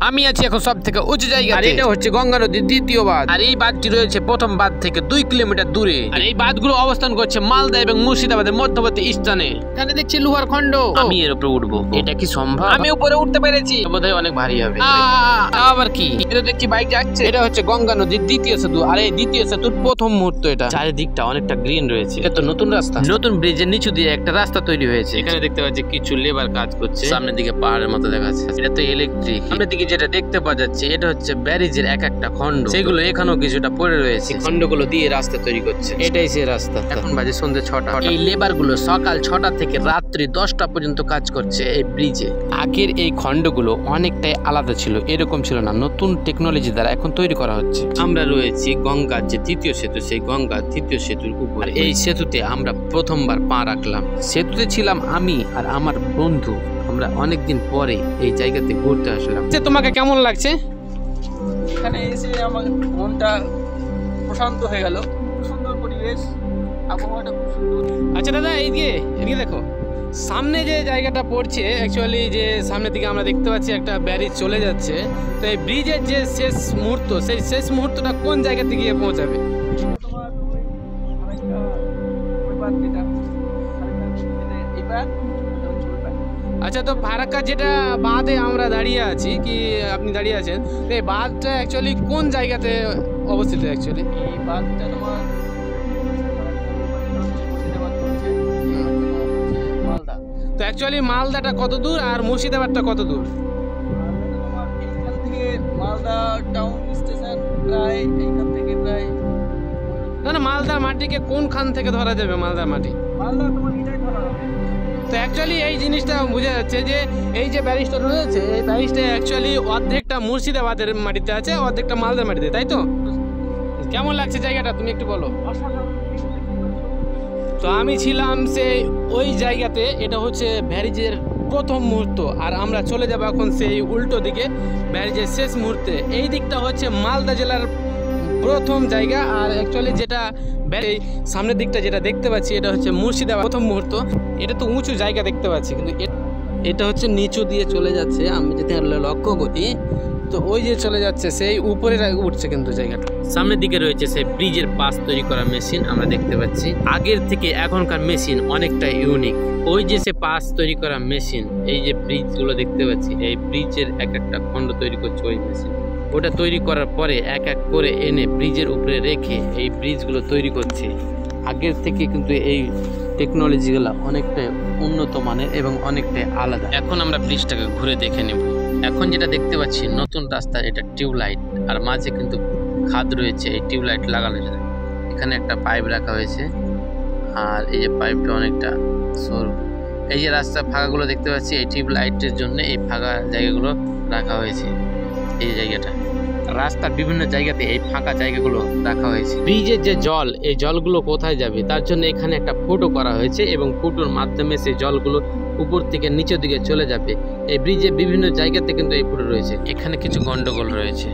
আমি আছি এখন সব থেকে উঁচু জায়গা, আর এটা হচ্ছে গঙ্গা নদীর দ্বিতীয় বাঁধ। আর এই বাঁধটি রয়েছে প্রথম বাঁধ থেকে 2 কিলোমিটার দূরে। আর এই বাঁধগুলো অবস্থান করছে মালদা এবং মুর্শিদাবাদের মধ্যবর্তী স্থানে। এখানে দেখছি লোহার খন্ড। আমি এর উপরে উঠবো, এটা কি সম্ভব? আমি উপরে উঠতে পেরেছি, বোধহয় অনেক ভারী হবে। আবার কি, এটা দেখছি বাইক যাচ্ছে। এটা হচ্ছে গঙ্গা নদীর দ্বিতীয় সেতু, আর এই দ্বিতীয় সেতুর প্রথম মুহূর্ত। এটা চারিদিকটা অনেকটা গ্রিন রয়েছে। এটা তো নতুন রাস্তা, নতুন ব্রিজের নিচু দিয়ে একটা রাস্তা তৈরি হয়েছে। এখানে দেখতে পাচ্ছি কিছু লেবার কাজ করছে। সামনের দিকে পাহাড়ের মতো দেখা যাচ্ছে, এটা তো ইলেকট্রিক। সামনের দিকে যেটা দেখতে পাওয়া যাচ্ছে এটা হচ্ছে ব্যারিজের এক একটা খন্ড, সেগুলো এখানেও কিছুটা পড়ে রয়েছে। খন্ডগুলো দিয়ে রাস্তা তৈরি করছে, এটাই সেই রাস্তা। এখন বাজে সন্ধ্যে 6টা। এই লেবার গুলো সকাল 6টা থেকে রাত্রি 10টা পর্যন্ত কাজ করছে এই ব্রিজে। আগের এই খন্ডগুলো অনেকটাই আলাদা ছিল, এরকম ছিল না, নতুন টেকনোলজি দ্বারা এখন তৈরি করা হচ্ছে। আমরা রয়েছি গঙ্গার যে তৃতীয় সেতু, সেই গঙ্গার তৃতীয় সেতুর উপরে। এই সেতুতে আমরা প্রথমবার পা রাখলাম। সেতুতে ছিলাম আমি আর আমার বন্ধু। আমরা অনেকদিন পরে এই জায়গাতে ঘুরতে আসলাম। তোমাকে কেমন লাগছে? এখানে এসে আমার মনটা প্রশান্ত হয়ে গেল। সুন্দর পরিবেশ, আবহাওয়াটা খুব সুন্দর। আচ্ছা দাদা, এদিকে দেখো, সামনে যে জায়গাটা পড়ছে, অ্যাকচুয়ালি যে সামনের দিকে আমরা দেখতে পাচ্ছি একটা ব্যারিজ চলে যাচ্ছে। তো এই ব্রিজের যে শেষ মুহূর্ত, সেই শেষ মুহূর্তটা কোন জায়গাতে গিয়ে পৌঁছাবে? তোমার আরেকটা ওই বাদ, যেটা এই বাদ। আচ্ছা, তো ফারাক্কা যেটা বাঁধে আমরা দাঁড়িয়ে আছি, কি আপনি দাঁড়িয়ে আছেন, তো এই বাঁধটা অ্যাকচুয়ালি কোন জায়গাতে অবস্থিত? অ্যাকচুয়ালি এই বাঁধটা তোমার মালদা। তো অ্যাকচুয়ালি মালদাটা কত দূর আর মুর্শিদাবাদটা কত দূর? মালদাটা তোমার এইখান থেকে মালদা টাউন স্টেশন প্রায় এইখান থেকে প্রায় না, মালদার মাটিকে কোনখান থেকে ধরা যাবে? মালদার মাটি মালদা তোমার এটাই ধরা হবে। তো অ্যাকচুয়ালি এই জিনিসটা বোঝা যাচ্ছে যে এই যে ব্যারিজটা রয়েছে, এই ব্যারিজটা অ্যাকচুয়ালি অর্ধেকটা মুর্শিদাবাদের মাটিতে আছে, অর্ধেকটা মালদার মাটিতে, তাই তো? কেমন লাগছে জায়গাটা, তুমি একটু বলো। তো আমি ছিলাম সেই ওই জায়গাতে, এটা হচ্ছে ব্যারিজের প্রথম মুহূর্ত, আর আমরা চলে যাব এখন সেই উল্টো দিকে, ব্যারিজের শেষ মুহূর্তে। এই দিকটা হচ্ছে মালদা জেলার প্রথম জায়গা, আর অ্যাকচুয়ালি যেটা সামনের দিকটা যেটা দেখতে পাচ্ছি এটা হচ্ছে মুর্শিদাবাদ প্রথম মুহূর্ত। এটা তো উঁচু জায়গা দেখতে পাচ্ছি, কিন্তু এটা হচ্ছে নিচু দিয়ে চলে যাচ্ছে। আমি যদি লক্ষ্য করি তো ওই যে চলে যাচ্ছে সেই উপরে উঠছে কিন্তু জায়গাটা। সামনের দিকে রয়েছে সেই ব্রিজের পাশ তৈরি করা মেশিন আমরা দেখতে পাচ্ছি। আগের থেকে এখনকার মেশিন অনেকটা ইউনিক। ওই যে সে পাশ তৈরি করা মেশিন, এই যে ব্রিজগুলো দেখতে পাচ্ছি, এই ব্রিজের এক একটা খণ্ড তৈরি করছে ওই মেশিন। ওটা তৈরি করার পরে এক এক করে এনে ব্রিজের উপরে রেখে এই ব্রিজগুলো তৈরি করছে। আগের থেকে কিন্তু এই টেকনোলজিগুলো অনেকটাই উন্নত মানের এবং অনেকটাই আলাদা। এখন আমরা ব্রিজটাকে ঘুরে দেখে নেব। এখন যেটা দেখতে পাচ্ছি নতুন রাস্তা, এটা টিউবলাইট, আর মাঝে কিন্তু খাদ রয়েছে এই টিউবলাইট লাগানো। এখানে একটা পাইপ রাখা হয়েছে, আর এই যে পাইপটা অনেকটা সরু। এই যে রাস্তা ফাঁকাগুলো দেখতে পাচ্ছি, এই টিউবলাইটের জন্য এই ফাঁকা জায়গাগুলো রাখা হয়েছে। এই জায়গাটা রাস্তার বিভিন্ন জায়গাতে এই ফাঁকা জায়গাগুলো রাখা হয়েছে। ব্রিজের যে জল, এই জলগুলো কোথায় যাবে তার জন্য এখানে একটা ফুটো করা হয়েছে, এবং ফুটোর মাধ্যমে সেই জলগুলো উপর থেকে নিচের দিকে চলে যাবে। এই ব্রিজে বিভিন্ন জায়গাতে কিন্তু এই ফুটো রয়েছে। এখানে কিছু গন্ডগোল রয়েছে।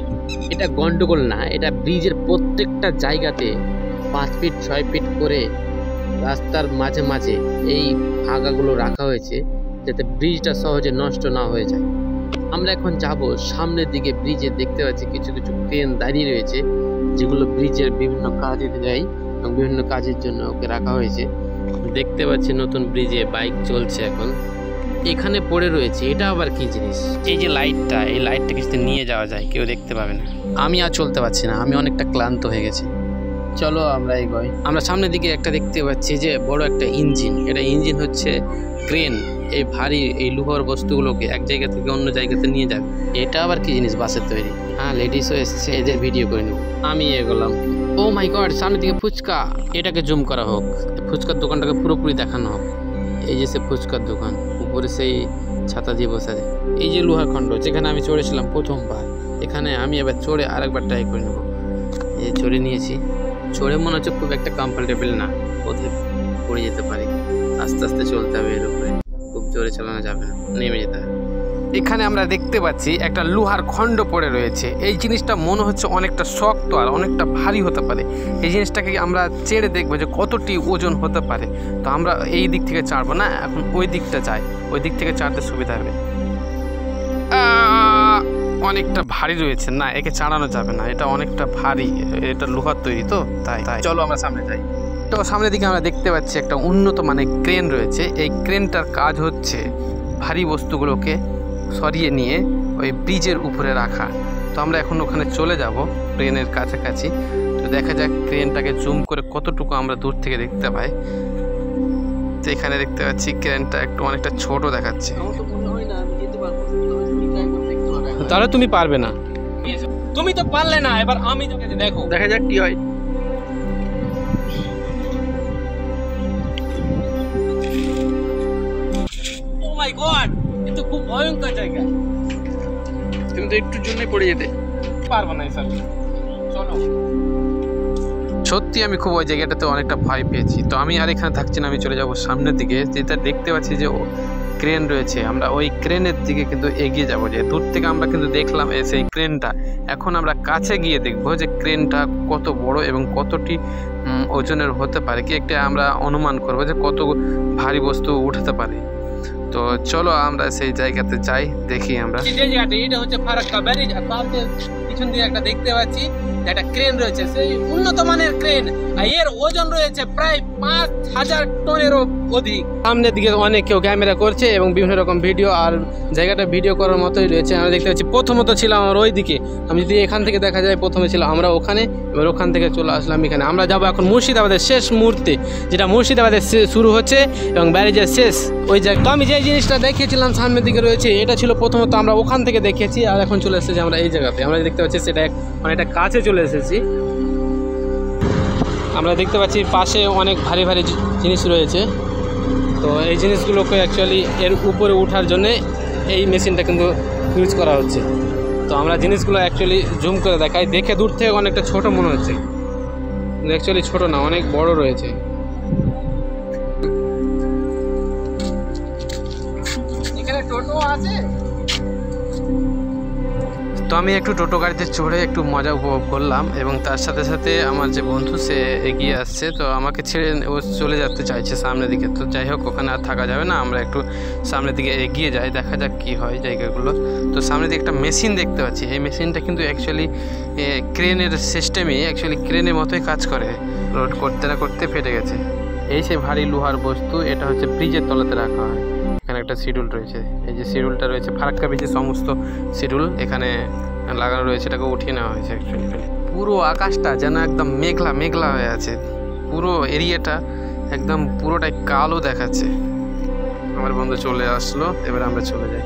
এটা গন্ডগোল না, এটা ব্রিজের প্রত্যেকটা জায়গাতে 5 ফিট 6 ফিট করে রাস্তার মাঝে মাঝে এই ফাঁকাগুলো রাখা হয়েছে, যাতে ব্রিজটা সহজে নষ্ট না হয়ে যায়। আমরা এখন যাব সামনের দিকে। ব্রিজে দেখতে পাচ্ছি কিছু কিছু ক্রেন দাঁড়িয়ে রয়েছে, যেগুলো ব্রিজের বিভিন্ন কাজে যায় এবং বিভিন্ন কাজের জন্য ওকে রাখা হয়েছে। দেখতে পাচ্ছি নতুন ব্রিজে বাইক চলছে এখন। এখানে পড়ে রয়েছে, এটা আবার কি জিনিস? এই যে লাইটটা, এই লাইটটা কিছুতে নিয়ে যাওয়া যায়, কেউ দেখতে পাবে না। আমি আর চলতে পারছি না, আমি অনেকটা ক্লান্ত হয়ে গেছি। চলো আমরা এগোই। আমরা সামনের দিকে একটা দেখতে পাচ্ছি যে বড় একটা ইঞ্জিন। এটা ইঞ্জিন হচ্ছে ক্রেন, এই ভারী এই লোহার বস্তুগুলোকে এক জায়গা থেকে অন্য জায়গাতে নিয়ে যাবে। এটা আবার কি জিনিস? বাসের তৈরি। হ্যাঁ, লেডিসও এসছে, এদের ভিডিও করে নেব। আমি এগোলাম। ও মাই গড, সামনের দিকে ফুচকা। এটাকে জুম করা হোক, ফুচকার দোকানটাকে পুরোপুরি দেখানো হোক। এই যে সে ফুচকার দোকান, উপরে সেই ছাতা দিয়ে বসে আছে। এই যে লোহার খণ্ড যেখানে আমি চড়েছিলাম প্রথমবার, এখানে আমি এবার চড়ে আরেকবার ট্রাই করে নেব। এই চড়ে নিয়েছি, চড়ে মনে হচ্ছে খুব একটা কমফোর্টেবল না, কোথায় পড়ে যেতে পারি। আস্তে আস্তে চলতে হবে, এর উপরে খুব জোরে চালানো যাবে না, নেমে যেতে হবে। এখানে আমরা দেখতে পাচ্ছি একটা লোহার খণ্ড পড়ে রয়েছে। এই জিনিসটা মনে হচ্ছে অনেকটা শক্ত আর অনেকটা ভারী হতে পারে। এই জিনিসটাকে আমরা চেড়ে দেখবো যে কতটি ওজন হতে পারে। তো আমরা এই দিক থেকে চাড়বো না, এখন ওই দিকটা যাই, ওই দিক থেকে চাড়তে সুবিধা হবে। অনেকটা ভারী রয়েছে, না একে চালানো যাবে না, এটা অনেকটা ভারী, এটা লোহার তৈরি তো তাই চলো আমরা সামনে যাই। তো সামনের দিকে আমরা দেখতে পাচ্ছি একটা উন্নত মানের ক্রেন রয়েছে। এই ক্রেনটার কাজ হচ্ছে ভারী বস্তুগুলোকে সরিয়ে নিয়ে ওই ব্রিজের উপরে রাখা। তো আমরা এখন ওখানে চলে যাব ক্রেনের কাছাকাছি। তো দেখা যাক ক্রেনটাকে জুম করে কতটুকু আমরা দূর থেকে দেখতে পাই। তো এখানে দেখতে পাচ্ছি ক্রেনটা একটু অনেকটা ছোট দেখাচ্ছে। তাহলে তুমি পারবে না, তুমি তো পারলে না, এবার আমি দেখো, দেখা যাক কি হয়। ও মাই গড, এ তো খুব ভয়ঙ্কর জায়গা। তুমি তো একটুর জন্যই পড়ে যেতে পারবো না স্যার, চলো। সত্যি আমি খুব ওই জায়গাটাতে অনেকটা ভয় পেয়েছি। তো আমি আর এখানে থাকছি না, আমি চলে যাব সামনের দিকে। যেটা দেখতে পাচ্ছি যে ক্রেন রয়েছে, আমরা ওই ক্রেনের দিকে কিন্তু এগিয়ে যাব। যে দূর থেকে আমরা কিন্তু দেখলাম সেই ক্রেনটা, এখন আমরা কাছে গিয়ে দেখবো যে ক্রেনটা কত বড় এবং কতটি ওজনের হতে পারে, কি একটা আমরা অনুমান করবো যে কত ভারী বস্তু উঠাতে পারে। তো চলো আমরা সেই জায়গাতে যাই, দেখি আমরা যে জায়গাটা, এটা হচ্ছে ফারাক্কা ব্যারিজ। আর তার পিছন দিয়ে একটা দেখতে পাচ্ছি একটা ক্রেন রয়েছে, সেই উন্নত মানের ক্রেন, আর এর ওজন রয়েছে প্রায় 5000 টনেরও অধিক। সামনের দিকে অনেক কেউ ক্যামেরা করছে এবং বিভিন্ন রকম ভিডিও, আর জায়গাটা ভিডিও করার মতোই রয়েছে। আমরা দেখতে পাচ্ছি প্রথমত ছিলাম আমার ওই দিকে, আমি যদি এখান থেকে দেখা যায় প্রথমে ছিল আমরা ওখানে, এবার ওখান থেকে চলে আসলাম এখানে। আমরা যাবো এখন মুর্শিদাবাদের শেষ মুহূর্তে, যেটা মুর্শিদাবাদের শুরু হচ্ছে এবং ব্যারেজের শেষ ওই জায়গা। তো আমি যে জিনিসটা দেখিয়েছিলাম সামনের দিকে রয়েছে, এটা ছিল প্রথমত আমরা ওখান থেকে দেখেছি, আর এখন চলে এসেছি আমরা এই জায়গাতে। আমরা দেখতে পাচ্ছি সেটা অনেকটা কাছে চলে এসেছি। আমরা দেখতে পাচ্ছি পাশে অনেক ভারী ভারী জিনিস রয়েছে। তো এই জিনিসগুলোকে অ্যাকচুয়ালি এর উপরে ওঠার জন্যে এই মেশিনটা কিন্তু ইউজ করা হচ্ছে। তো আমরা জিনিসগুলো অ্যাকচুয়ালি জুম করে দেখাই, দেখে দূর থেকে অনেকটা ছোট মনে হচ্ছে, কিন্তু অ্যাকচুয়ালি ছোট না, অনেক বড় রয়েছে। এখানে টোটো আছে। তো আমি একটু টোটো গাড়িতে চড়ে একটু মজা উপভোগ করলাম এবং তার সাথে সাথে আমার যে বন্ধু সে এগিয়ে আসছে, তো আমাকে ছেড়ে ও চলে যেতে চাইছে সামনের দিকে। তো যাই হোক, ওখানে আর থাকা যাবে না, আমরা একটু সামনের দিকে এগিয়ে যাই, দেখা যাক কী হয় জায়গাগুলো। তো সামনের দিকে একটা মেশিন দেখতে পাচ্ছি, এই মেশিনটা কিন্তু অ্যাকচুয়ালি ক্রেনের সিস্টেমে অ্যাকচুয়ালি ক্রেনের মতোই কাজ করে। লোড করতে না করতে ফেটে গেছে। এই সে ভারী লোহার বস্তু, এটা হচ্ছে ব্রিজের তলাতে রাখা হয়। এখানে একটা শিডিউল রয়েছে, এই যে শিডিউলটা রয়েছে ফারাক্কা ব্রিজের সমস্ত শিডিউল এখানে লাগানো রয়েছে, এটাকে উঠিয়ে নেওয়া হয়েছে অ্যাকচুয়ালি। পুরো আকাশটা যেন একদম মেঘলা মেঘলা হয়ে আছে, পুরো এরিয়াটা একদম পুরোটাই কালো দেখাচ্ছে। আমার বন্ধু চলে আসলো, এবার আমরা চলে যাই।